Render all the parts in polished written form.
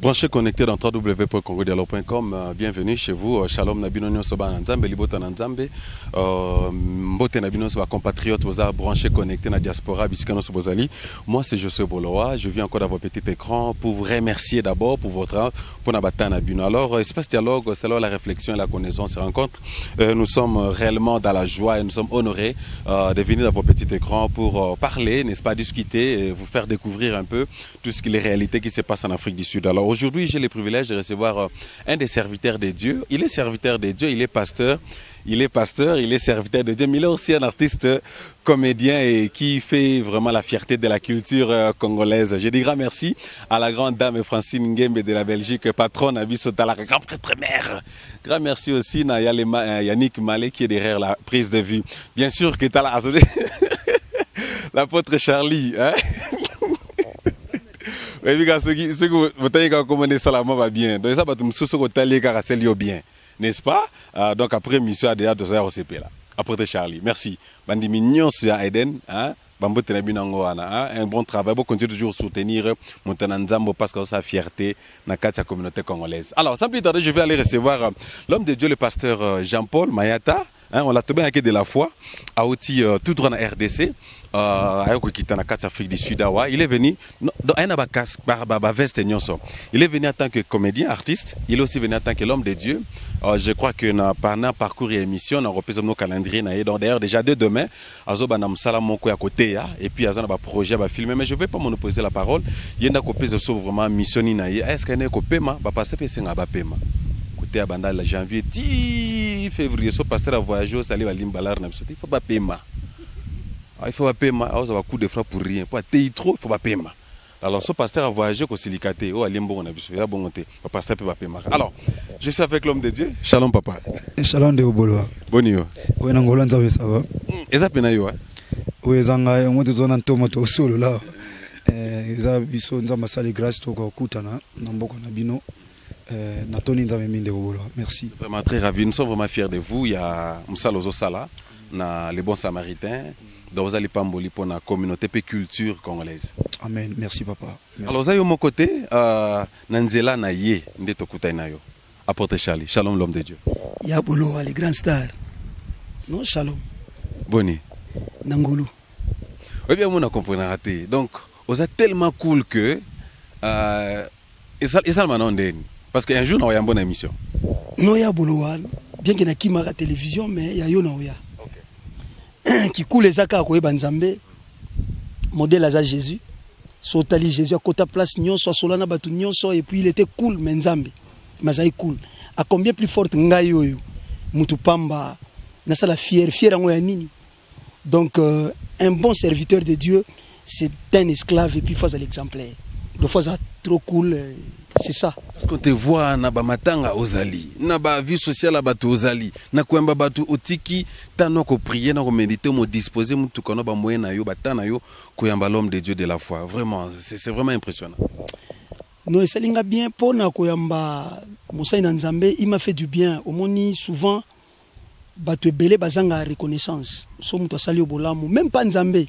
Branchez connecté dans www.congodialo.com. Bienvenue chez vous. Shalom Nabino Nyosoba Nzambe, Libota Nzambe. Mbote Nabino Soba compatriotes, vous avez branché connecté dans la diaspora, Bisikano Sobozali. Moi, c'est Josué Boloa. Je viens encore dans votre petit écran pour vous remercier d'abord pour votre pour Nabata Nabino. Alors, Espace Dialogue, c'est là la réflexion et la connaissance se rencontrent. Nous sommes réellement dans la joie et nous sommes honorés de venir dans votre petit écran pour parler, n'est-ce pas, discuter, et vous faire découvrir un peu tout ce qui est les réalités qui se passent en Afrique du Sud. Alors, aujourd'hui, j'ai le privilège de recevoir un des serviteurs de Dieu. Il est serviteur de Dieu, il est pasteur, il est serviteur de Dieu, mais il est aussi un artiste, comédien et qui fait vraiment la fierté de la culture congolaise. Je dis grand merci à la grande dame Francine Ngembe de la Belgique, patronne à Bissotala, grand prêtre mère. Grand merci aussi à Yannick Malé qui est derrière la prise de vue. Bien sûr que tu as l'apôtre Charlie. Hein? Ce que vous avez commandé ça va bien. Donc ça va te bien. N'est-ce pas? Donc après mission à déjà 2 heures au CP là. Apôtre Charlie, merci. Bandi mignon sur Eden, hein? Un bon travail, vous continuez toujours à soutenir Montananzambo parce que sa fierté dans la communauté congolaise. Alors, sans plus tarder, je vais aller recevoir l'homme de Dieu, le pasteur Jean-Paul Mayata. Hein, on l'a trouvé avec de la foi, à outil tout droit dans la RDC. Il est venu, il est venu en tant que comédien, artiste. Il est aussi venu en tant que l'homme de Dieu. Je crois que pendant parcours et émission, on a repris nos calendriers. Donc d'ailleurs, déjà dès demain, à côté, et puis à un projet à filmer. Mais je ne vais pas monopoliser la parole. Il y a une vraiment mission. Est-ce qu'il y a un paiement? Côté à Bandal, janvier, 10 février, ce pasteur a voyagé au Salé à Limbalar. Il ne faut pas paiement. Il faut pas paiement. Il faut un coup de frappe pour rien. Pour payer trop, il faut pas paiement. Alors, ce pasteur a voyagé au Silicaté, au Alimbo, on a vu ça. Il a bon côté. Le pasteur peut pas paiement. Alors, je suis avec l'homme de Dieu. Shalom, papa. Shalom de Oboloa. Bonjour. Oui, Nangolan, ça va. Et ça peine yo. Oui, Zanga, on te donne un tomato solo là. Za biso nzamba sali grâce to ko kutana na mboko na bino. Na toni nzamba minde Oboloa. Merci. Vraiment très ravi. Nous sommes vraiment fiers de vous. Il y a Moussalozo Sala, na les bons samaritains. Dans les Pamboli pour la communauté et culture congolaise. Amen. Merci papa. Merci. Alors, de mon côté, Nanzela Naye, Ndetokutainayo. Apporte Charlie. Shalom l'homme de Dieu. Yabolo, les grands stars. Non, shalom. Boni. Nangolo. Oui, bien, on a compris. Donc, vous êtes tellement cool que. Et ça m'a demandé. Parce qu'un jour, on a une bonne émission. Non, Yabolo, bien qu'il y ait une télévision, mais il y a une qui coule les accords avec Banzambe, modèle à Jésus, Sotali Jésus à côté place Nyon, soit Solana Batu Nyon, et puis il était cool, Menzambe, Mazaï cool. À combien plus forte Ngayo, Mutupamba, Nasa la fière en Nini. Donc, un bon serviteur de Dieu, c'est un esclave et puis il faut l'exemplaire. Le fois trop cool, c'est ça. Parce qu'on te voit na ba matanga ozali, na ba vie sociale batu ozali, na kwemba batu otiki tano ko prier na ko méditer mo disposer mutu kono ba moyen na yo batana yo koyamba l'homme de Dieu de la foi. Vraiment, c'est vraiment impressionnant. Non, ça linga bien pour na koyamba Moussa Nzambe, il m'a fait du bien. Au moni souvent batu belé bazanga reconnaissance. So mutu sali obolamu, même pas Nzambe.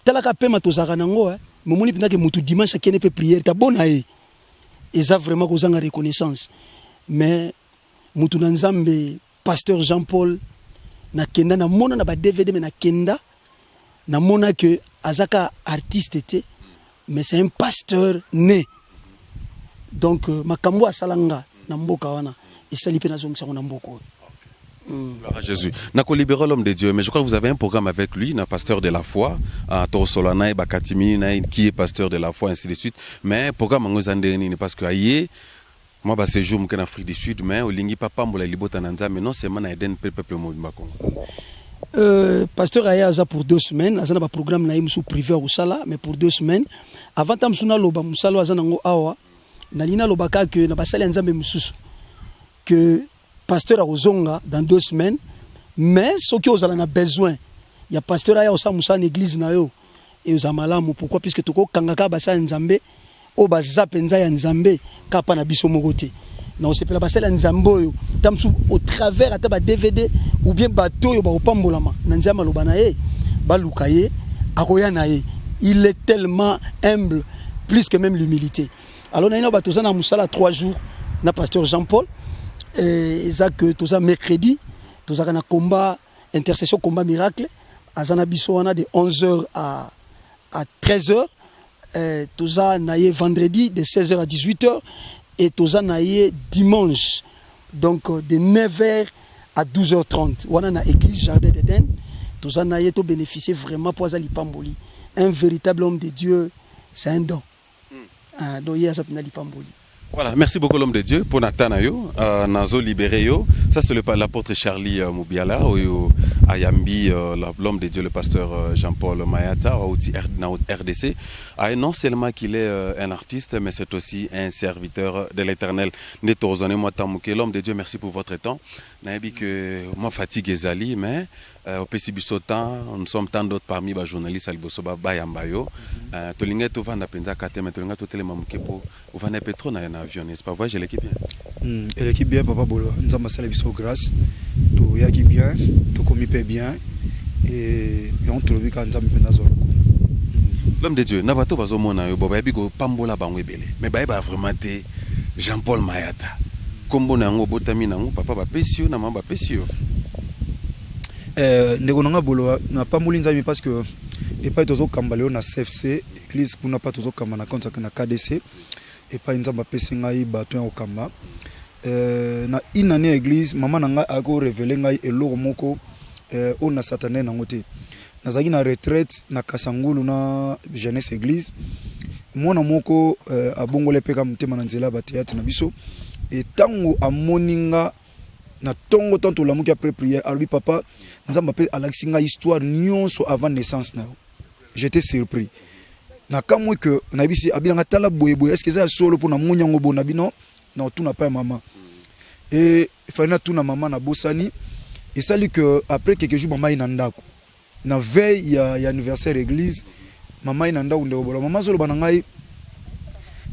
Talaka pema tozaka nango momoni pinaka mutu dimanche kene pe prière ta bona et ça vraiment kozanga reconnaissance. Mais mutu Nzambe pasteur Jean-Paul na kenda na mona na ba DVD mais na kenda na mona que azaka artiste était mais c'est un pasteur né. Donc makambo asalanga na mboka wana et sali pe na zongisa na mboko. Gloire à Jésus. Nako libérer l'homme de Dieu, mais je crois que vous avez un programme avec lui, un pasteur de la foi, Toro Solana et Bakatimi, qui est pasteur de la foi, ainsi de suite. Mais programme en Ozandeni, parce que aïe, moi, bah, c'est jour en Afrique du Sud, mais au Lingi Papa, Mbola Libota Nanza, mais non, c'est Manaïden, peuple Moubakongo. Pasteur Ayaza pour 2 semaines, Azana ba programme naïm sous privé au Sala, mais pour 2 semaines. Avant Tamsuna Loba Moussalo Azanango Awa, Nalina Lobaka que Nabasali Nzambe Moussous, que pasteur Ozonga dans 2 semaines, mais ce qui vous a besoin, il y a pasteur Aya Osa Moussa en église nayo et aux amalamu. Pourquoi? Puisque toko kangaka basa Nzambe, o baza penza ya Nzambe, kapa na biso mogote. Non, c'est pas la Nzambo, au travers de DVD ou bien bateau, il est tellement humble, plus que même l'humilité. Alors nous avons tous na 3 jours na pasteur Jean-Paul et ça que tous mercredi tous avons un combat intercession combat miracle azana biso wana de 11h à 13h tous avons vendredi de 16h à 18h et tous avons dimanche donc de 9h à 12h30 wana na église Jardin d'Éden tous avons bénéficié vraiment pour Azali Pamboli un véritable homme de Dieu c'est un don donc il y a ça Pamboli. Voilà, merci beaucoup l'homme de Dieu pour Nathanayo, Nazo libéré yo. Ça c'est l'apôtre Charlie Moubiala, Ayambi, l'homme de Dieu, le pasteur Jean-Paul Mayata, RDC. Non seulement qu'il est un artiste, mais c'est aussi un serviteur de l'Éternel. L'homme de Dieu, merci pour votre temps. Naïbi que moi fatigue Ezali, mais au Pessibisotan, nous sommes tant d'autres parmi les journalistes à Libosoba Bayambayo. Tolinga to vanda penza kate, mais tolinga to telemamukepo, ou vanda petro na avion, n'est-ce pas? Voyez l'équipe bien. L'équipe bien, papa Bolo. Nous avons passé la grâce. Tout y a qui bien, tout commis bien, et on trouve quand nous avons pensé. L'homme de Dieu, n'abato bazo mona yo, boba yabi go pambola bangwebele. Mais baïba vraiment te Jean-Paul Mayata. Kombo na ngo botami na ngo papa ba pesio na mamba pesio. Ndeko nanga Bolo na pamboli nzami parce que et pas tozo kambaleo na CFC église kuna pas tozo kamba na compte na KDC et pas nzamba pesi ngai bato ya okamba na inane église mama nanga ako révéler ngai eloko moko on satané na ngote nazaki na retraite na Kasangulu na jeunesse église mwana moko abongole peka mutema na nzela ba théâtre na biso et tango amoninga na tongo tanto lamuki après prière alors papa nzamba pe alaxinga histoire nyonso avant naissance na j'étais surpris na kamwe que na bisi abilanga tala boyeboy est-ce que ça solo pour na munyango bona bino na tout na pas maman et fana tout na maman na bosani et ça lui que après quelques jours maman ina ndako na veille ya anniversaire église maman ina ndako ndeko bola maman zolo bana ngai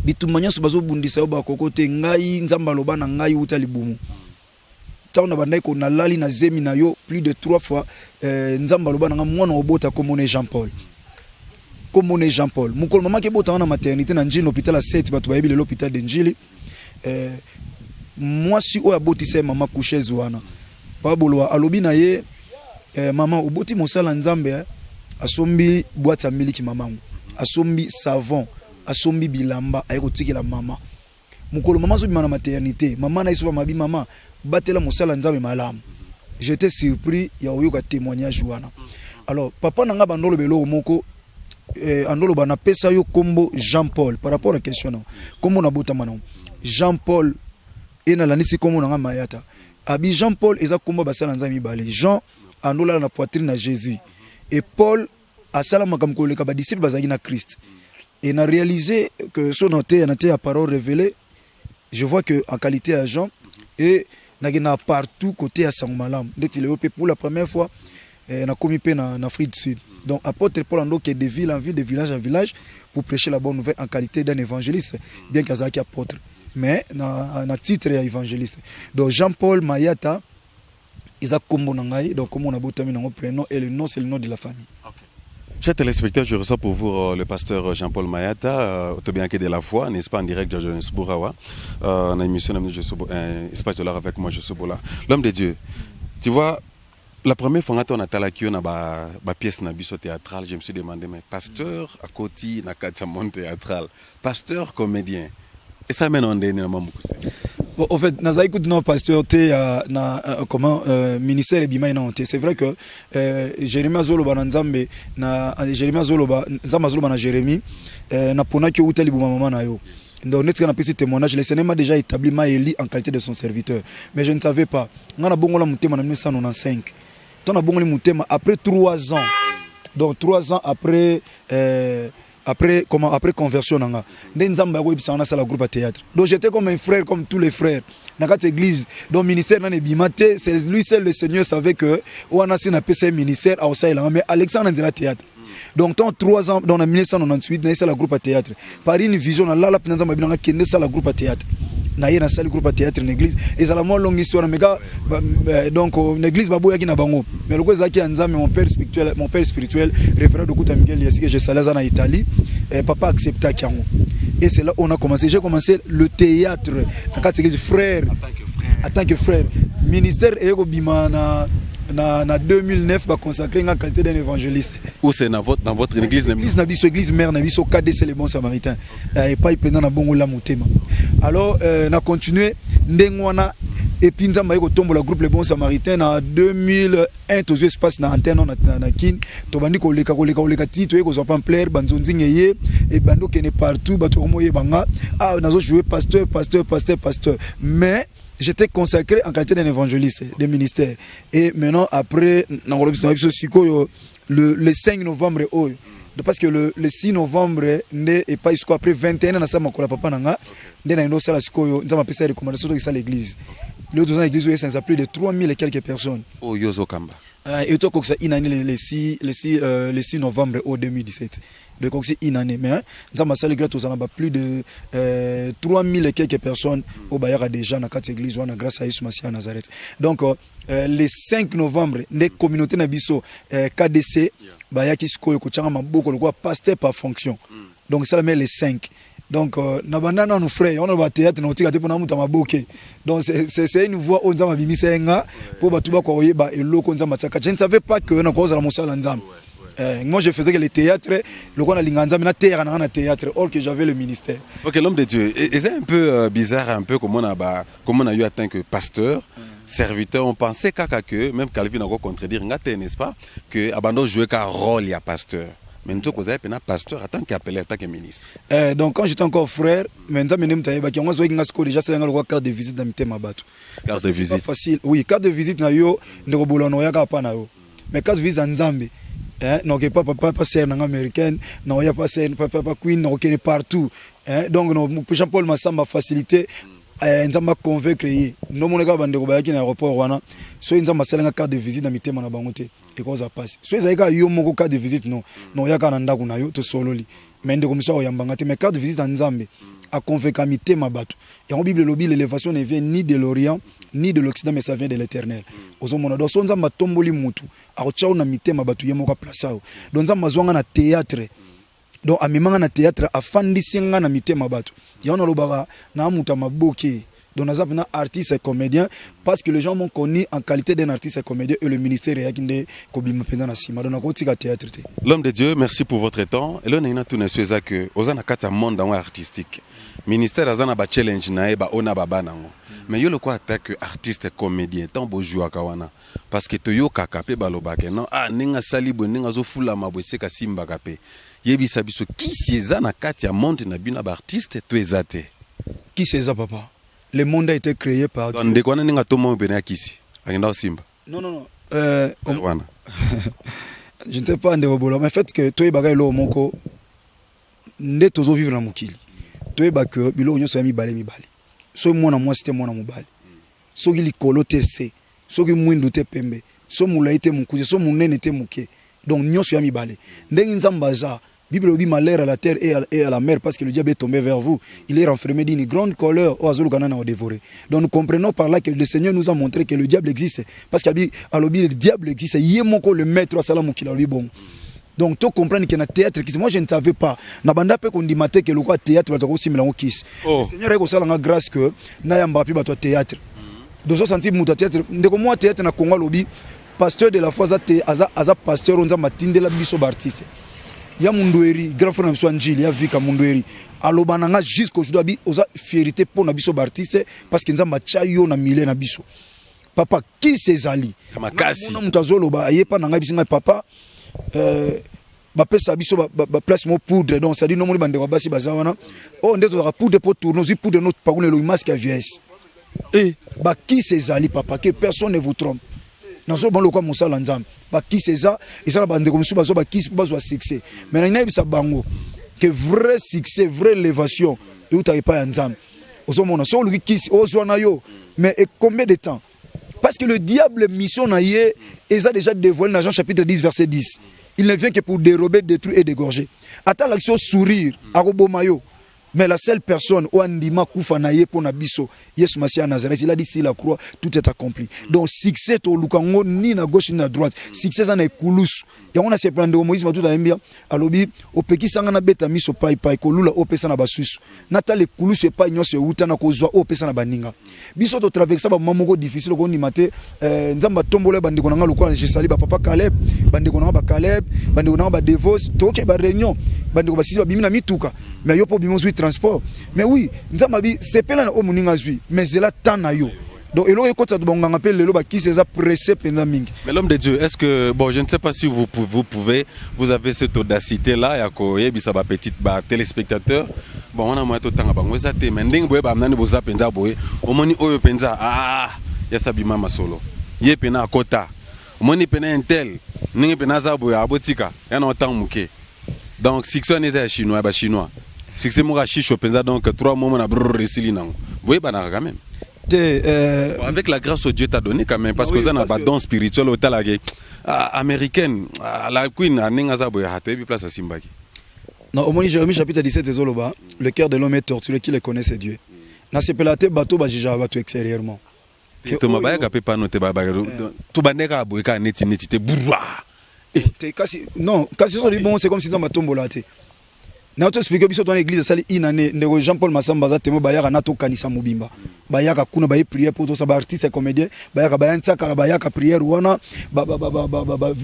bitumanya so bazo bundisa yo ba kokote ngai nzamba loba na ngai uta libumu on a bandai ko na lali na zemi na yo plus de 3 fois nzamba loba na mwana obota comme on est Jean-Paul mukolo mama ke bota na maternité na njili hôpital à 7 batu bayebi l'hôpital de njili moi si o abotisa mama coucheuse wana pa bolwa alobi na ye mama oboti mosala nzambe asombi boîte ya miliki mamangu asombi savon asombi bilamba ayeko tikela mama mukolo mama zo bima na maternité mama na isoba mabi mama batela mosala nzambe malamu. J'étais surpris ya oyoka témoignage wana. Alors papa nanga bandolo beloko moko andolo bana pesa yo kombo Jean-Paul par rapport à la question non. Comment na bota mana Jean-Paul ena lanisi kombo nanga Mayata. Abi Jean-Paul eza kombo basala nzambe balé. Jean andola na poitrine na Jésus et Paul asala makamko le ka disciple bazaki na Christ. Et na réalisé que son noté à parole révélée, je vois que en qualité à Jean et n'a partout côté à Sangmalam. Pour la première fois, on a commis en Afrique du Sud. Donc, apôtre Paul Ando qui est de ville en ville, de village en village, pour prêcher la bonne nouvelle en qualité d'un évangéliste, bien qu'il y ait apôtre. Mais, on a titre évangéliste. Donc, Jean-Paul Mayata, ils ont comme donc, comme on a beau mon prénom, et le nom, c'est le nom de la famille. Okay. Chers téléspectateurs, je reçois pour vous le pasteur Jean-Paul Mayata, Autobianke de la foi, n'est-ce pas, en direct de Johannesburg. On a une émission Espace de l'art avec moi, je suis là. L'homme de Dieu, tu vois, la première fois que on a talaki na ba pièce na biso théâtral, je me suis demandé, mais pasteur à côté na katamon théâtral, pasteur comédien, et ça mène en dernier moment. En fait, na écoute non pasteur té na comment ministère et bima non té. C'est vrai que Jérémie Zoloba na Nzambe na Jérémie Zoloba Nzamba Zoloba na Jérémie na pona ki utali buma mama na yo. Donc net kana petit témoignage, le Seigneur m'a déjà établi Maëli en qualité de son serviteur. Mais je ne savais pas. Ngana bongola mutema na 1995. Tona bongoli mutema après 3 ans. Donc 3 ans après après conversion nanga nzamba ko ibisa na sala groupe à théâtre. Donc j'étais comme un frère comme tous les frères dans cette église. Donc ministère na bimate, c'est lui seul le Seigneur savait que wana sina pesa ministère au saïla mais Alexandre dans théâtre. Donc dans 3 ans dans 1998 na sala groupe à théâtre. Par une vision na la nzamba binanga kende sala groupe à théâtre. na ye na sali groupe théâtre en église et ça la moins longue histoire mais donc en église baboya ki na bango mais le ko zaki nzambe mon père spirituel référent de Kuta Miguel Yasi que je salais en Italie et papa accepta kiango et c'est là où on a commencé. J'ai commencé le théâtre en tant que frère en tant que frère ministère et bima na 2009 ba consacré en qualité d'un évangéliste. Où c'est dans votre église église mère na biso KDC les bons samaritains et pas pendant na bongo la motema. Alors na continué ndengwana et puis nzamba yeko tombo la groupe les bons samaritains en 2001 tous espace na antenne na kin to bandi ko leka titre yeko so pas plaire banzonzi ngeye et bando kene partout bato moye banga nazo jouer pasteur mais j'étais consacré en qualité d'un évangéliste des ministères et maintenant après le 5 novembre parce que le 6 novembre n'est pas jusqu'à après 21 ans na sama kola papa nanga ndena ndo sala sikoyo nzama pesa recommandation de ça l'église le 2 ans l'église ça a plus de 3000 et quelques personnes yozo kamba et to koksa inani le 6 novembre au 2017 de koksa inani mais nzama sala grâce aux anaba plus de 3000 et quelques personnes au bayara déjà na quatre église wana grâce à Jésus Masia Nazareth donc le 5 novembre les communautés na biso KDC bayaki sikoyo ko changa maboko le quoi pasteur par fonction donc ça met les 5 donc na bandana nos frères on va théâtre na otika te pona muta maboke donc c'est une voix on nzama bimisa nga pour batu ba ko yeba eloko nzama tsaka je ne savais pas que na ko za la mosala nzama moi je faisais que le théâtre le quoi na linganza na terre na théâtre or que j'avais le ministère. OK, l'homme de Dieu et c'est un peu bizarre un peu comment on a eu atteint que pasteur serviteur on pensait que même Calvin a contredire ngate n'est-ce pas que abandon jouer qu'un rôle il y a pasteur mais nous vous avez un pasteur en tant qu'appelé en tant que ministre donc quand j'étais encore frère mais nza menem taïba qui on zo ngasko déjà c'est le carte de visite dans mitema bato carte de visite facile oui carte de visite na yo ndeko bolono ya ka pa na yo mais carte de visite nzambe non que pas ser en américaine non y a pas ser papa queen non que partout donc non Jean Paul Massamba facilité nzamba convaincre no moneka bande ko bayaki na aéroport wana so nzamba salenga carte de visite na mitema na bango te et ko za passe so ezalika yo moko carte de visite non yaka na ndako na yo to sololi mais ndeko misa oyambanga te mais carte de visite na nzambe a convaincre mitema bato et en Bible lobi l'élévation ne vient ni de l'Orient ni de l'Occident mais ça vient de l'Éternel ozomona donc so nzamba tomboli mutu a ochao na mitema bato yemo ka place ao donc nzamba zwanga na théâtre donc amemanga na théâtre afandisinga na mitema bato yana lobaka na muta maboke donc nazap na artiste et comédien parce que les gens m'ont connu en qualité d'un artiste et comédien et le ministère yakinde kobima penda na sima donc nakotika théâtre te. L'homme de Dieu, merci pour votre temps et là na tout na sweza que ozana kata monde artistique ministère azana ba challenge na eba ona baba nango mais yo le quoi attaque artiste et comédien tant beau jouer kawana parce que to yo kakape balobake non ninga salibo ninga zo fula mabwese ka simba kape yebisa biso qui sieza na kati ya monde na bina ba artiste to ezate qui sieza papa le monde a été créé par Dieu. Ndeko wana ninga tomo bena kisi akenda simba non je ne sais pas ndeko bolo mais fait que toi bagay lo moko nde tozo vivre na mokili toi ba que bilo nyoso ya mibale so mwana mwasi te mwana mobali so ki likolo te se so ki mwindu te pembe so mulai te mukuze so munene te muke donc nyoso ya mibale ndenge nzamba za Bible dit malheur à la terre et à la mer parce que le diable est tombé vers vous. Il est renfermé d'une grande colère au azul canana au dévoré. Donc nous comprenons par là que le Seigneur nous a montré que le diable existe parce qu'à le diable existe. Yemoko le maître à salam qui l'a bon. Donc tu comprends qu'il y a un théâtre qui moi je ne savais pas. Na banda pe qu'on dit maté que le quoi théâtre va aussi mélanger kiss. Le Seigneur est aussi la grâce que na yamba pi ba toi théâtre. Donc 60 muta théâtre ndeko moi théâtre na Congo lobi pasteur de la foi aza pasteur onza matinde la biso artiste. Ya Mundweri, grand frère de Anjili, ya Vika Mundweri. Alobananga jusqu'aujourd'hui, osa fierté pour na biso artiste parce que nzamba chayo na mille na biso. Papa qui sezali? Makasi. Na mutazolo ba yepa na ngabisinga papa ba pesa biso ba place mo poudre donc ça dit non mo bande ba basi bazawana. Oh ndeto za poudre pour tourner, zi poudre notre pagone lo masque à vieillesse. Et ba qui sezali papa que personne ne vous trompe. Nazo bon lokwa mosala nzambe ba qui c'est ça et ça la bande comme bazo ba qui bazo succès mais na bisa bango que vrai succès vraie élévation et où t'arrives pas nzambe ozo mona so lu qui ozo na yo mais et combien de temps parce que le diable mission na yé et ça déjà dévoilé dans Jean chapitre 10 verset 10 il ne vient que pour dérober détruire et dégorger attends l'action sourire aroboma yo Mais la seule personne où andima kufa na ye pona biso Yesu Masia à Nazareth, il a dit si la croix tout est accompli. Donc succès to lukango ni na gauche ni na droite. Succès en ekulusu. Ya on a se prendre Moïse matuta embia alobi opeki sanga na beta miso pai ko lula opesa na basusu. Natale kulusu epai nyose uta na kozwa opesa na baninga. Biso to traverser ba mamoko difficile ko ni mate nzamba tombole bandiko nanga lokwa je sali ba papa Caleb, bandiko nanga ba Caleb, bandiko nanga ba Devos, to ke ba réunion, bandiko ba sisi ba bimina mituka. Mais yo po bimos transport. Mais oui, nzamba bi sepela na omuninga zui, mais zela tana yo. Donc elo ekota bonga ngapel lelo ba ki seza pressé penza mingi. Mais l'homme de Dieu, est-ce que bon, je ne sais pas si vous avez cette audacité là ya ko yebisa ba petite ba téléspectateurs. Bon, on a moyen to tanga bango ezate mais ndenge boye ba mnani boza penza boye. Omoni oyo penza ya sabima masolo. Ye pena akota. Omoni pena intel, ndenge pena za boye abotika. Ya na otang muke. Donc succès neza chinois ba chinois. Succès mo chicho penza donc 3 mois na brrr resili nango. Boye bana quand même. Avec la grâce que Dieu t'a donné quand même, parce que ça n'a pas de don spirituel au talagé américaine, la queen a n'engaza boya hate bi place à Simbaki. Non, au moins Jérémie chapitre 17 zoloba, le cœur de l'homme est torturé, qui le connaît c'est Dieu. Na sepelate bateau ba jija bateau extérieurement. To mabaya ka pe pas noter ba to bandeka boya ka neti te bourra. Non, kasi so bon c'est comme si dans ma tombola te. Na to expliquer biso dans l'église sali inane ndeko Jean-Paul Massamba za temo bayaka na to kanisa mobimba bayaka kuna baye prière pour to sa artiste comédien bayaka bayantsaka bayaka prière wana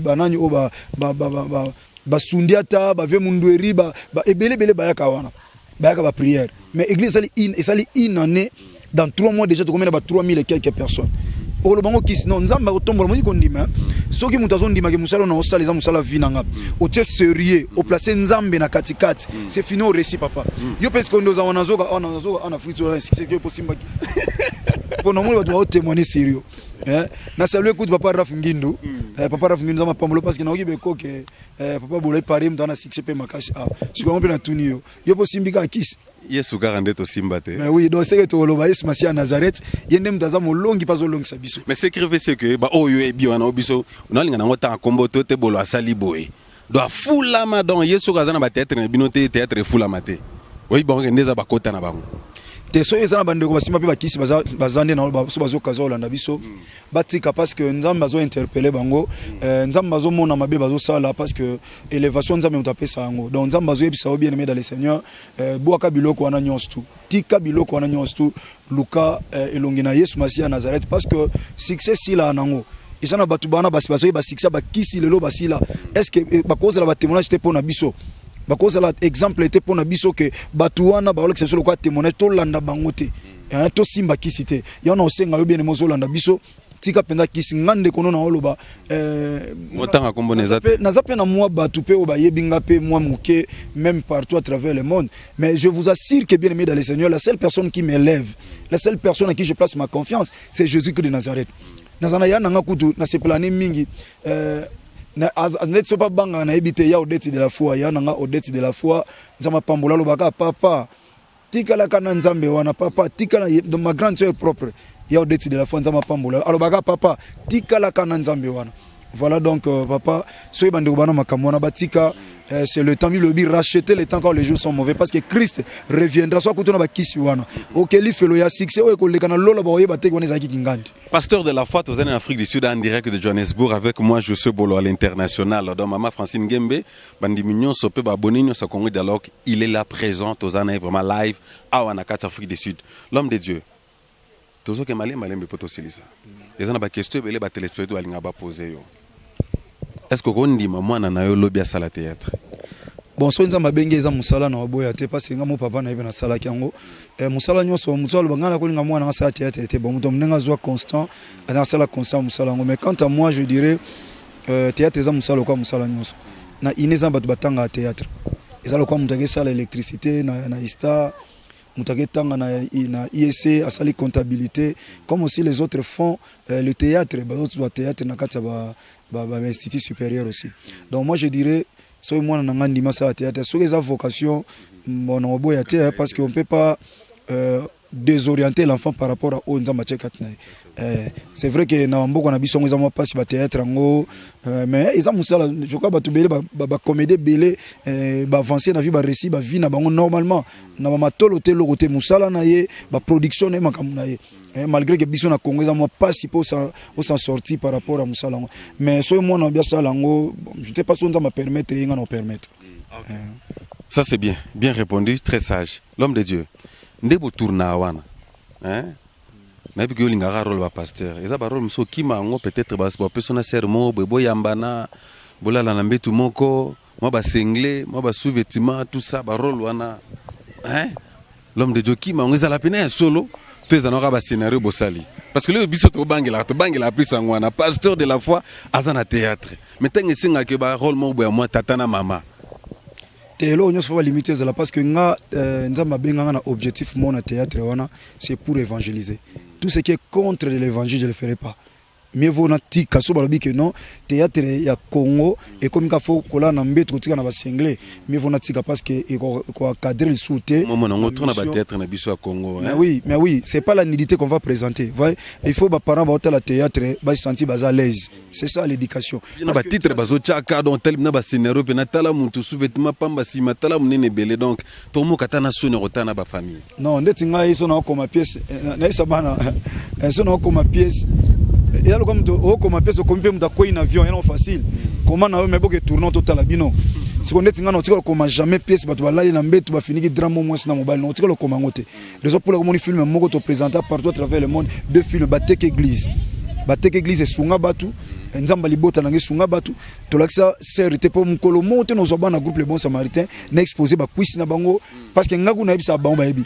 banani o ba sundiata ba ve mundueri ba ebele bayaka wana bayaka ba prière mais église sali inane dans 3 mois déjà to combien ba 3000 et quelques personnes. Pour le bango kisi non nzamba otombola mo kondima soki mutu azondima ke musala na osala za musala vinanga o tie sérieux o placer nzambe na katikati c'est fini au récit papa yo parce que ndoza wanazoka on Afrique sur c'est que possible pour nous ba doit témoigner sérieux na saluer écoute papa Raf Ngindu papa Raf Ngindu za pamolo parce que na okibe ko ke papa bolé paré mtana succès pe makasi si ko na tunio yo possible ka kisi Yesu garande to simbate. Mais oui, donc c'est que to loba Yesu Masia à Nazareth, yende mtaza molongi pas olongi sabiso. Mais c'est écrivé c'est que ba oyo ebi wana obiso, na linga na ngota kombo to te bolo asali boy. Do fula ma don Yesu kazana ba théâtre na binote théâtre fula mate. Oui bon ndeza ba kota na bango. Te so ezana bandeko basima pe bakisi bazande na so bazo kazola na biso. Batika parce que nzamba bazo interpeller bango, nzamba bazo mona mabe bazo sala parce que élévation nzamba mutapesa yango. Donc nzamba bazo yebisa bien aimé dans le Seigneur, boaka biloko wana nyonstu. Tika biloko wana nyonstu Luka elongi na Yesu Masia Nazareth parce que succès sila nango. Isana batu bana basi bazo ba succès bakisi lelo basila. Est-ce que ba cause la ba témoignage te pona biso? Parce que l'exemple était pour Nabiso que Batouana, c'est sur le quoi témoigner tout l'anda bangote. Et un to simba qui cité. Il y en a aussi un bien émotion l'anda biso. Tika penda qui s'ingande kono na oloba. Autant à combiner Nazape na moi batoupe oba yebingape moi mouké même partout à travers le monde. Mais je vous assure que bien aimé dans le Seigneur, la seule personne qui m'élève, la seule personne à qui je place ma confiance, c'est Jésus-Christ de Nazareth. Nazanaya nanga kutu na se plané mingi. Na net so pas banga na ebite ya odeti de la foi ya nanga odeti de la foi nzama pambola lobaka papa tikala kana nzambe wana papa tikala de ma grande sœur propre ya odeti de la foi nzama pambola alobaka papa tikala kana nzambe wana. Voilà donc papa soy bande bana makamona batika c'est le temps de le racheter le temps quand les jours sont mauvais parce que Christ reviendra soit kutona bakisi wana okeli felo ya succès o ko lekana lola ba oyeba te kone zaki kingandi. Pasteur de la foi aux en Afrique du Sud en direct de Johannesburg avec moi José Bolo à l'international donc maman Francine Gembe bandi mignon sope ba boninyo sa Congo dialogue il est là présent aux en vraiment live à Wanakata Afrique du Sud l'homme de Dieu tozo ke malembe poto silisa les ana ba question bele ba téléspectateur alinga ba poser yo. Est-ce que on dit maman na yo lobby à sala théâtre? Bon so nzamba benge eza musala na boya te parce que nga mo papa na ibe na sala kyango musala nyoso musala bangala ko linga mwana na sala théâtre te bon muto mnenga zwa constant ana sala constant musala ngo mais quant à moi je dirais théâtre eza musala kwa musala nyoso na ineza batu batanga théâtre eza lokwa mutake sala électricité na ista mutake tanga na ISC asali comptabilité comme aussi les autres font le théâtre ba autres théâtre na kata ba institut supérieur aussi. Donc moi je dirais so moi na ngandi masala théâtre so les vocation mon oboya te parce qu'on peut pas désorienter l'enfant par rapport à Onzamba Tchekatna. C'est vrai que na mboko na biso ngeza pas si ba théâtre ngo mais ils ont musala je crois ba tubele ba comédie belé ba avancer na vie ba récit ba vie na bango normalement na ba matolo te lo côté musala na ye ba production na makamu na ye malgré que biso na Congo ils ont pas si pour s'en sortir par rapport à musala mais so moi na bien ça lango je sais pas si on va me permettre rien nous permettre. Ça c'est bien répondu, très sage. L'homme de Dieu. Ndebo tourna wana. Hein? Na bi ko lingara rôle ba pasteur. Eza ba rôle mso kima ngo peut-être ba persona sermo bebo yambana bolala na mbetu moko, moi ba sengle, moi ba sous-vêtement, tout ça ba rôle wana. Hein? L'homme de Dieu kima ngo eza la pena solo. Tu es ba scénario bosali. Parce que le biso to bangela plus ngwana pasteur de la foi azana théâtre. Mais tangi singa ke ba rôle mo boya moi tata na mama. Telo on faut limiter ça parce que nga nzamba benga na objectif mon théâtre wana c'est pour évangéliser. Tout ce qui est contre l'évangile je le ferai pas. Mais vous n'avez pas dit que non, théâtre il y a Congo et comme il faut que là on embête que tu as anglais, mais vous n'avez pas parce que quoi cadrer le soutien. Moi on retourne à théâtre na biso à Congo. Mais oui, c'est pas la nudité qu'on va présenter. Il faut que les parents vont au théâtre, va se sentir à l'aise. C'est ça l'éducation. Il y a des titres bazo tchaka donc tel na ba scénario pe na tala muntu sous-vêtement pamba si matala munene belé donc tout mo katana sonne rotana ba famille. Non, ndetinga iso na comme pièce na isa bana. Iso na comme pièce. Et alors comme comme pièce comme peut m'dakoy un avion c'est facile comment na mais boke tourner total bino si on est ngana tika comme jamais pièce ba to balali na mbetu ba finiki drama moi na mobile non tika comme ngote raison pour le film moko to présenter partout à travers le monde deux films Batek Église et Sunga Batu nzamba libota na sunga batu to lakisa serite po mukolo monte no zobana groupe le bon samaritain na exposer ba kwisi na bango parce que ngaku na ebisa bango ba ebi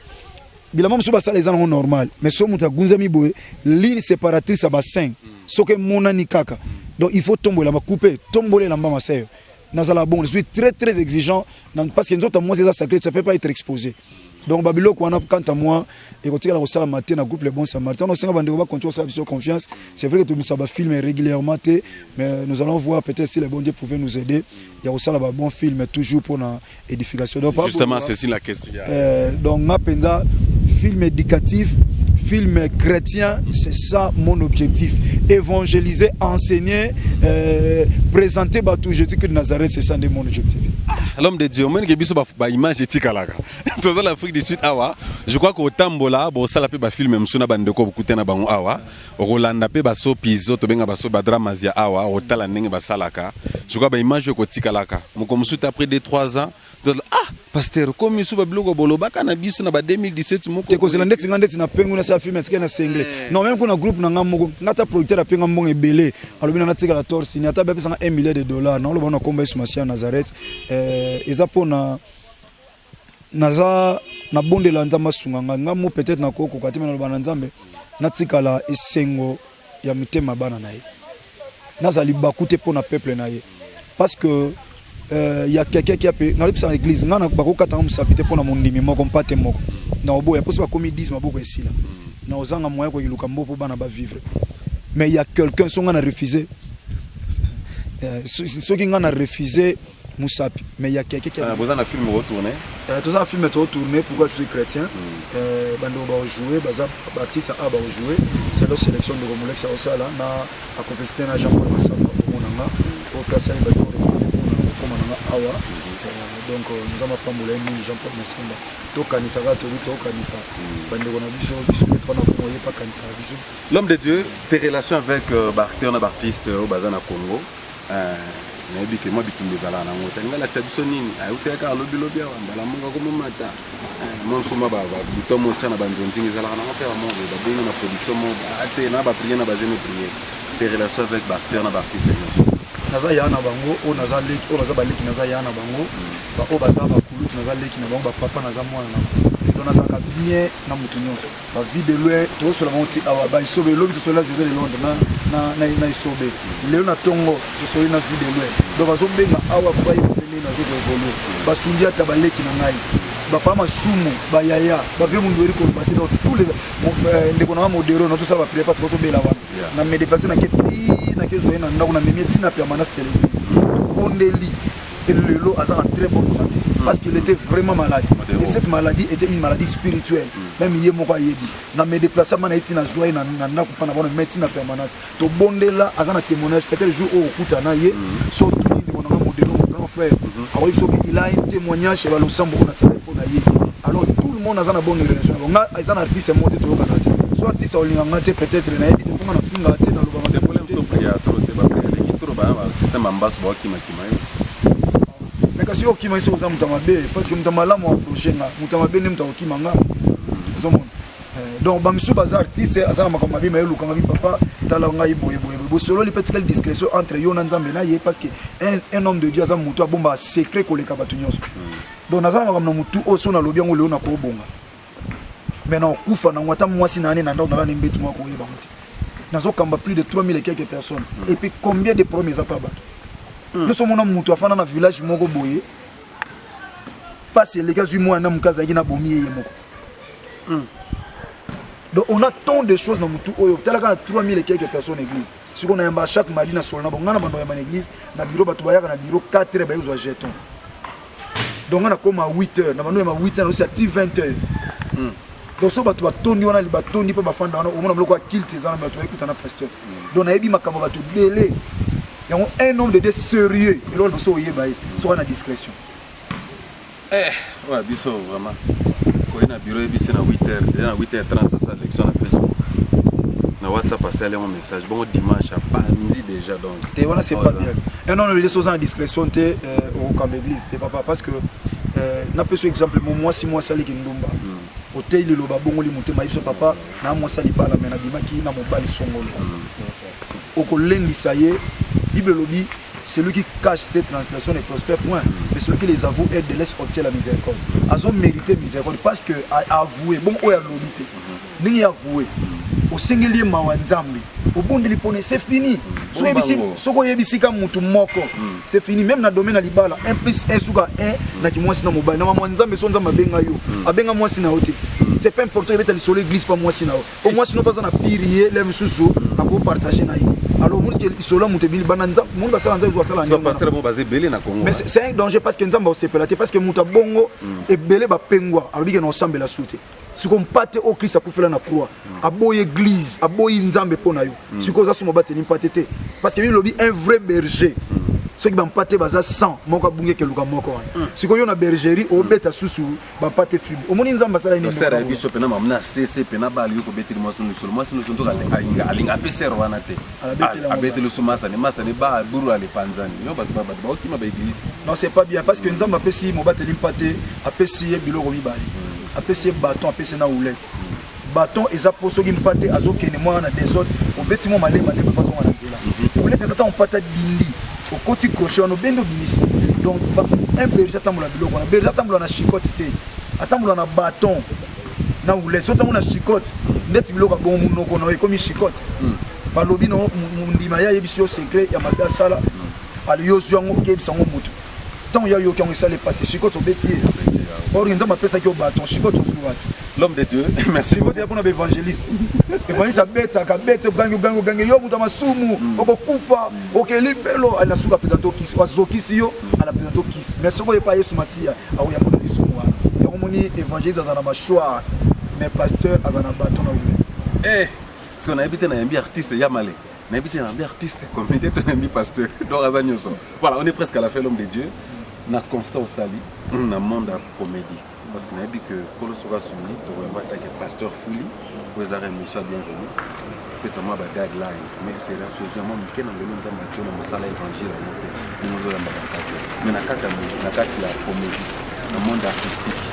bila mamu soba sala ezana normal mais so muta gunza mi boye ligne séparatrice à bassin so que mona ni kaka donc il faut tomber la couper tomber la mbama sayo nazala bon je suis très exigeant parce que nous autres moi c'est ça sacré ça peut pas être exposé donc babilo ko wana quant à moi et quand il a reçu la matin na groupe le bon samaritain on sait bande va continuer sa vision confiance c'est vrai que tout ça va filmer régulièrement mais nous allons voir peut-être si les bon Dieu pouvait nous aider il y a aussi là bon film toujours pour la édification donc justement c'est la question donc na penza film éducatif, film chrétien, c'est ça mon objectif. Évangéliser, enseigner, présenter Batou Jésus de Nazareth, c'est ça mon objectif. L'homme de Dieu, on a une image de Tikalaga. Dans l'Afrique du Sud, je crois qu'au Tambola, ça la pe film même suna bandeko bukute na bango awa, au Rolanda pe baso pizo to benga baso badramazia awa, au tala ndenge basalaka. Je crois ba image ko Tikalaka. Mon comme suite après 2-3 ans pasteur comme sous babloko boloba kana biso na ba 2017 moko te ko zelande ngandeti na pengu na sa film etika na single non même qu'on a groupe na ngamoko ngata producteur apenga mbongo ebele alobina na tika la torse ni ata bepesa $1 million na loba na komba Yesu Masia Nazareth eza pona naza na bonde la nzamba sunganga ngamo peut-être na koko katima na loba na nzambe na tika la esengo ya mitema bana na ye nazali bakute pona peuple na ye parce que il y a quelqu'un qui a payé dans l'église on a beaucoup de musapité pour mon ndimi moko mpate moko na oboya pour ça comme 10 maboko esila na ozanga moyen ko iluka mbo bana ba vivre mais il y a quelqu'un son a refusé ceux qui ont refusé musapi mais il y a quelqu'un qui a vous en a film retourné tous un film retourné pourquoi je suis chrétien bando ba jouer baza artiste a ba jouer c'est la sélection de Romulex au sala na a compétition na Jean-Paul Massamba pour monanga pour placer ba awa donc nous avons pas moulé ni Jean-Paul Massamba to kanisa ga to kanisa bande ko na biso to na ko pas kanisa biso. L'homme de Dieu, tes relations avec artistes au bazana Congo na bi ke mo bitumbe zala na ngota ngala tsabiso nini ayuteka lobi mbala munga ko mata mon suma ba buto mo tsana banzonzingi zala na ngota mo ba binga na production mo ate na ba prier na ba jeune prier tes relations avec artistes naza yana bango o naza leki o naza baleki naza yana bango ba o baza ba kulu naza leki na bango ba papa naza mwana na donc naza ka bien na mutu nyonso ba vie de loin to so la monti awa ba isobe lobi to so la José de Londres na isobe leo na tongo to so na vie de loin donc bazo benga awa ba yipeli na zo de volo ba sundia ta baleki na ngai ba pa masumu ba yaya ba vie mundu eri ko bati donc tous les ndeko na modero na tout ça ba prier parce que so bela wana na me déplacer na keti na kezo ena ndako na memi tina pe manas télévision ondeli et Lelo a en très bonne santé parce qu'il était vraiment malade. Et cette maladie était une maladie spirituelle. Même il y a mon yebi. Na me déplacement na été na joie na pas na bonne médecine en permanence. To bonde là a un témoignage peut-être jour au kuta na ye surtout ni on a modèle mon grand frère. Alors il a un témoignage chez Balusambo na ça pour na ye. Alors tout le monde a une bonne relation. On a un artiste monté to Canada. Soit artiste au lingate peut-être na yebi pour na finga te na lo des problèmes so priya trop te ba priya trop ba système en bas ba kima mais kasi yo kima iso za mutamabe parce que mutamala mo approcher nga mutamabe ni mutawakima nga zomon donc bamisu baza artiste azana makama bi mayelu kanga bi papa tala nga iboye bo solo li petite discrétion entre yo na nzambe na ye parce que un homme de Dieu azam mutu abomba secret koleka batu nyonso donc nazana makama mutu oso na lobi ngo leo na ko bonga mais na kufa na ngwata mwasi na ane na ndao na la mbetu mwako yeba muti nazo kamba plus de 3000 et quelques personnes et puis combien de promesses a pas battu. Nous sommes en mutu afana na village moko boye parce les gars du mois na mukaza yina bomi ye moko. Donc on a tant de choses dans mutu oyo talaka 3000 et quelques personnes église. Si on a un chaque mardi na solna bon ngana bando ya église na bureau batu bayaka na bureau 4h ba yo jeton. Donc on a comme à 8h na bando ya 8h aussi à 20h. Donc so batu batoni wana li batoni pe bafanda wana omona bloko kilt ezana batu écoute na pasteur. Donc na yebi makambo batu belé. Il y a un homme de Dieu sérieux. Et l'autre, c'est une discrétion. Ouais, biso vraiment. Quand on a bureau, c'est à 8h. Déjà à 8h30, ça l'élection à Facebook. Na WhatsApp, passé un message. Bon, dimanche, à Pandi déjà. Donc, voilà, c'est pas bien. Un homme de Dieu, c'est une discrétion au camp d'église. C'est pas parce que, n'a pas ce exemple, moi, si moi, ça l'est qui m'domba. Au thé, il est le babon, il monte, maïs, papa, n'a moi, ça l'est pas la mena, bima qui n'a mon bal, son gol. Au collègue, ça y est. Bible lobby, celui qui cache ses transgressions et prospère, point. Mais celui qui les avoue aide de laisse obtenir la miséricorde. Ils ont mérité miséricorde parce que avoué, bon, on a l'obité. N'y avoué. Au singulier mawanzambi. Au bon de l'ipone, c'est fini. C'est fini. Même dans le domaine de l'ibala, 1 plus 1 souga 1, n'a qui moi si na mobile. Na mawanzambi son zamba benga yo. Abenga moi si na oti. C'est pas important, il va aller sur l'église pas moi si na. Au moins sinon pas na pirier, les sous à pour partager na yo. Alors mon qui isola mutebili bananza mon ba sala nza zo sala nza pasteur bon basé belé na Congo. Mais c'est un danger parce que nzamba osepelate parce que muta bongo et belé ba pengwa alors bige na ensemble la soute. Si qu'on pate au Christ akufela na croix aboye église aboye nzambe pona yo si ko za sumo bateni patete parce que lui lobi un vrai berger ceux qui vont pâter baza 100 moko bunge ke luka moko si ko yo na bergerie au beta susu ba pate film au moni nzamba sala ni sera biso pena mamna cc pena bali yo ko betiri mo sunu solo mo sunu to alinga peser wana te abete le sumasa ne masa ne ba buru ale panzani yo basi ba okima ba église non c'est pas bien parce que nzamba pesi mo bateli pate apesi e biloko mibali apesi bâton apesi na houlette bâton eza poso ki mpate azokene moi na désordre obeti mo malema ne pas zonga na nzela houlette eza on pata dindi au côté crochet on bendo binisi donc un berger tambola biloko na berger tambola na chicotte te atambola na bâton na houlette so tambola na chicotte ndeti biloko bon munoko na comme chicotte balobi no ndima ya yebisi yo secret ya mabia sala ali yo zongo ke bisango mutu tant ya yo ki on sale passer chicotte obeti or nzamba pesa ki o bâton chicotte osuwa l'homme de Dieu merci votre pour na évangéliste évangéliste abeta kabete gango yo muta masumu okokufa okelifelo ala suka présenter kisi azokisi yo ala présenter kisi mais soko ye pa Yesu Masia au ya mona lisumu wana yo moni évangéliste azana machwa mais pasteur azana bâton na oulette parce qu'on a habité na yambi artiste ya malé na habité na yambi artiste comme était na yambi pasteur donc azanyoso voilà on est presque à la fin l'homme de Dieu na constant sali na monde à comédie parce que n'a dit que Kolo sera soumis pour un attaque pasteur Fouli pour les arrêts Michel bienvenue que ça m'a guideline une expérience je m'en mets dans le monde dans ma salle évangile nous nous allons mais na kata musique na kata la comédie dans monde artistique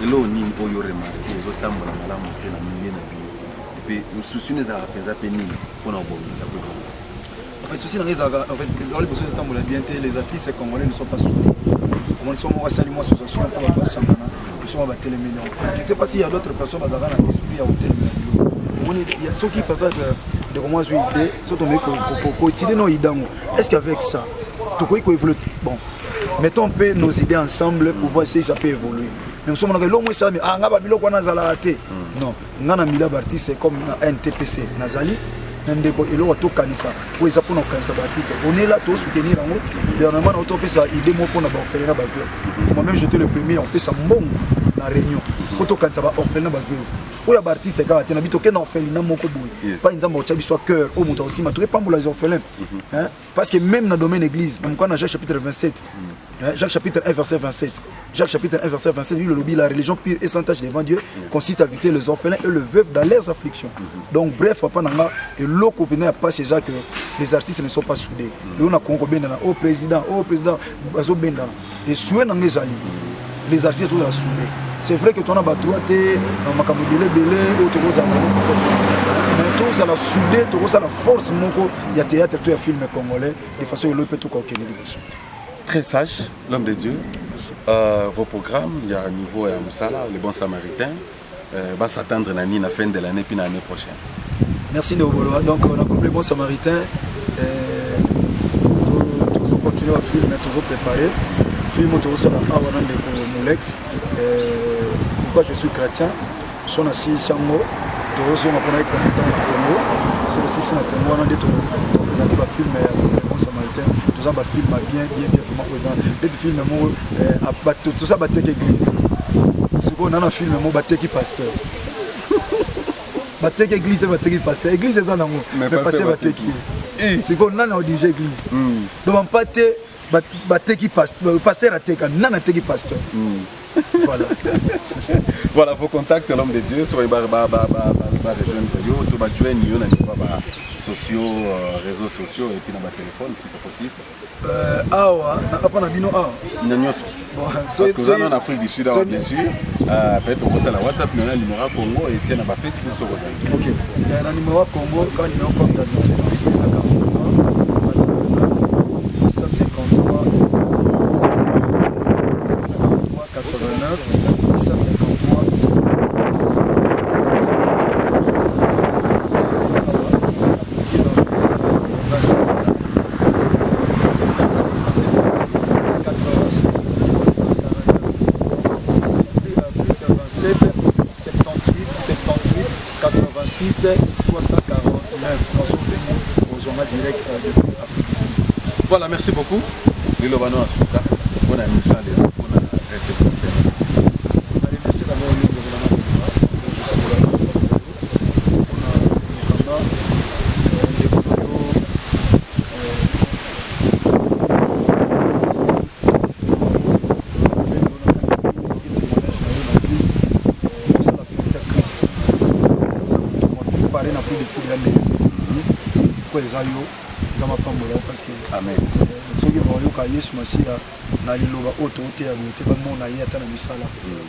et là on y a remarqué les autres temps dans la montée na milieu na bio et puis nous souci nous a fait ni pour nous bon ça peut en fait souci en fait dans les besoins de temps bien les artistes congolais ne sont pas soumis. Nous sommes en association pour la personne. Nous sommes à télémédion. Je ne sais pas s'il y a d'autres personnes qui ont un esprit à télémédion. Il y a ceux qui passent de comment jouer idée, ceux qui ont nos idées. Est-ce qu'avec ça, tout quoi évolue bon, mettons un peu nos idées ensemble pour voir si ça peut évoluer. Nous sommes dans le monde ça mais ah ngaba biloko na zala raté. Non, ngana mila artiste c'est comme un NTPC Nazali. ndeko eloko tokanisa po eza mpona kokanisa baartiste on est là tosoutenir yango dernièrement na topesa idée moko na baorphelin na baveuve moi-même j'étais le premier opesa mbongo na réunion po tokanisa baorphelin na baveuve oyo baartiste kaka te na bi tokende orphelinat moko boye pa nzambe otya biso a cœur oyo moto akosima tokepambola les orphelins parce que même na domaine église namokwana na Jacques chapitre 27 Jacques chapitre 1 verset 27 Jacques chapitre 1 verset 27 lui le lobby la religion pure et sans tache devant Dieu consiste à visiter les orphelins et le veuve dans leurs afflictions donc bref papa nanga et loko pena pas c'est ça que les artistes ne sont pas soudés le on a kongo benda au président bazo benda et soué nanga ezali les artistes tous la soudés c'est vrai que tu as battué dans ma camobile belé ou tu as mais tous à la soudé tu as la force moko il y a théâtre tu as film congolais de façon le peut tout calculer. Très sage, l'homme de Dieu. Vos programmes, il y a un niveau à Moussala, les bons samaritains, va s'attendre à la fin de l'année puis l'année prochaine. Merci Léobolo. Donc on a compris les bons samaritains. Nous continuons à filmer, nous préparer. Film sur la Awana de Molex. Pourquoi je suis chrétien? Je suis assis à Sango. Nous sommes en Congo. Nous sommes aussi en Congo. Nous avons un film les bons samaritains. Nous avons un film bien vraiment présent. Des films tout ça battre l'église. Ce qu'on a un film battre qui pasteur. Battre église battre qui pasteur. Église c'est ça non. Mais pasteur battre qui. C'est qu'on a déjà église. Donc pas bateki pasteur à teka nana teki pasteur voilà voilà vos contacts l'homme de Dieu sur les rejoindre tout va joindre yo na sociaux réseaux sociaux et puis dans téléphone si c'est possible awa na na bino awa nyonso parce que ça en Afrique du Sud bien sûr peut-être on va la WhatsApp na numéro Congo et tiens na Facebook sur vous OK na numéro Congo quand numéro comme dans notre business account 153 89 153 86 349 dans son pays aux journaux direct de Afrique d'ici. Voilà, merci beaucoup. Lilo Bano Asuka, on a mis ça on a réception. Allez, merci d'avoir eu le parce que amen soki bayoka Yesu Masiya na liloba oto te ya bote bamona ye ata na misala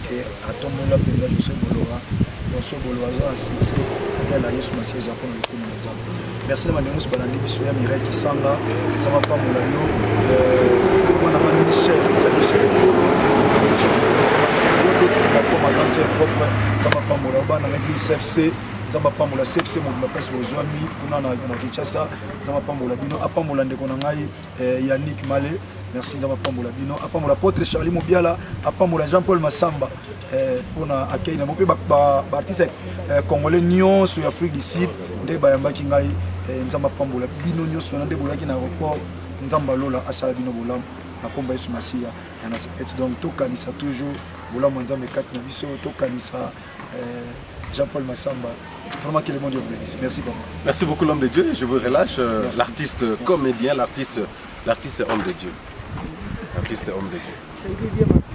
ke atombola mpenza joso boloba yoso boloba za asiksi ata na Yesu Masiya eza mpona lokumu na Nzambe. Merci na bandeko nyonso balandi biso ya Mireille Kisanga nzambe apambola yo wana ba Michel propre nzambe apambola bana na église CFC nzamba pambola CFC mobima place bozwami kuna na Kinshasa nzamba pambola bino apambola ndeko na ngai Yannick Malé merci nzamba pambola bino apambola Potre Charlie Mobiala apambola Jean-Paul Massamba pona accueil na mope ba artiste congolais nyonso ya Afrique du Sud nde bayambaki ngai nzamba pambola bino nyonso na nde boyaki na aéroport nzamba lola asala bino bolam na komba Yesu Masiya na Nazareth donc tokanisa toujours bolam nzambe kat na biso tokanisa Jean-Paul Massamba. Vraiment que le monde vous bénisse. Merci beaucoup. Merci beaucoup l'homme de Dieu. Je vous relâche l'artiste comédien, l'artiste homme de Dieu. L'artiste homme de Dieu.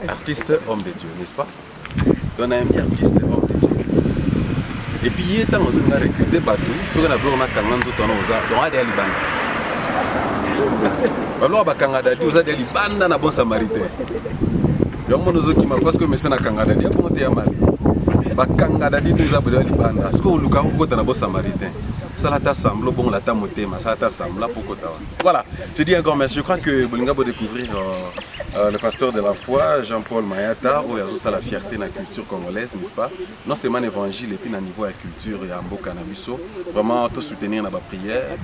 Artiste homme de Dieu, n'est-ce pas? On a un artiste homme de Dieu. Et puis il est temps on a recruté Batou, ce qu'on a vu on a Kanganzo Tono on a des Libans. Alors Bakangada dit vous avez des Libans na bon samaritain. Yomo nozoki ma parce que mais c'est na Kangada dit bon te amali. Bakangada dit nous avons des Libans. Est-ce que vous lucas au na bon samaritain? Salata semble bon la tamotema, salata semble pour Kotawa. Voilà, je dis encore merci. Je crois que Bolinga va découvrir le pasteur de la foi, Jean-Paul Mayata, où il y a la fierté de la culture congolaise, n'est-ce pas? Non seulement l'évangile et puis au niveau de la culture et en Mboka Nabiso. Vraiment, tout soutenir dans la prière,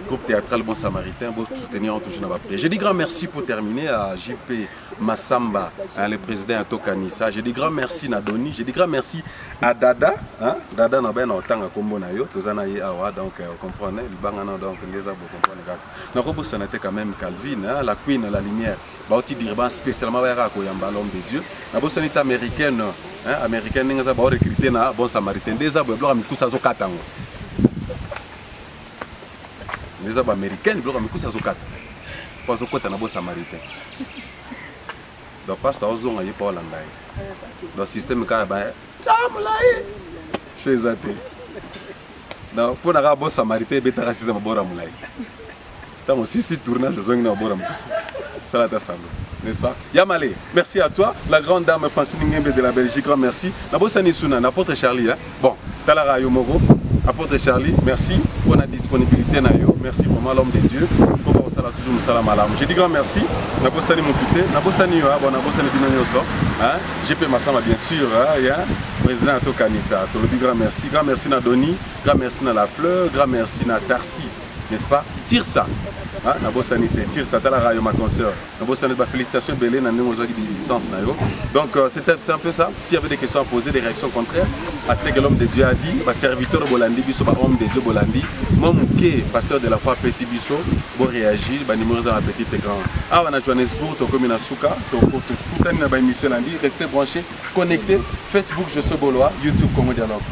groupe théâtral Bon Samaritain, pour soutenir toujours dans la prière. Je dis grand merci pour terminer à JP Massamba, le président Tokanisa. Je dis grand merci à Doni, je dis grand merci à Dada. Dada n'a pas autant à Kombo Nayo, tous en aïe. ye awa donc comprenez libangana donc ngeza bo comprendre kaka nakobo sanate quand même Calvin hein, la queen la lumière baoti dirban spécialement ba ko yamba l'homme de Dieu na bo sanite américaine hein américaine ngeza ba recruter na bon samaritain déjà bo bloka mikusa zo katango déjà ba américaine bloka mikusa zo kata po zo kota na bo samaritain donc pasteur ozonga ye pa olanda le système ka ba tamulaye chez athée non pour na bon samaritain beta racisme bora mulai tant aussi si tournage ozongi na bora mkusa ça la tasamba n'est-ce pas Yamale merci à toi la grande dame Francine Ngembe de la Belgique grand merci na bosani suna n'apôtre Charlie hein bon talara yo mogo apôtre Charlie merci pour la disponibilité na yo merci vraiment l'homme de Dieu pour ça toujours musala malamu je dis grand merci na bosani mokute na bosani yo bon na bosani binonyo so hein GP Massama bien sûr hein président to Kanisa to le grand merci na Doni grand merci na La Fleur grand merci na Tarsis n'est-ce pas tire ça hein na bossanité tire ça ta la radio ma consoeur na bossanité félicitations belé na ndemo zaki de licence na yo donc c'est un peu ça s'il y avait des questions à poser des réactions contraires à ce que l'homme de Dieu a dit ba serviteur Bolandi biso ba homme de Dieu Bolandi momuke pasteur de la foi PC biso bo réagir ba numéro za petit écran ah on a Johannesburg to commune Suka to tout tani na ba émission lundi restez branchés connectés Facebook je suis Bolois YouTube Congo Dialogue.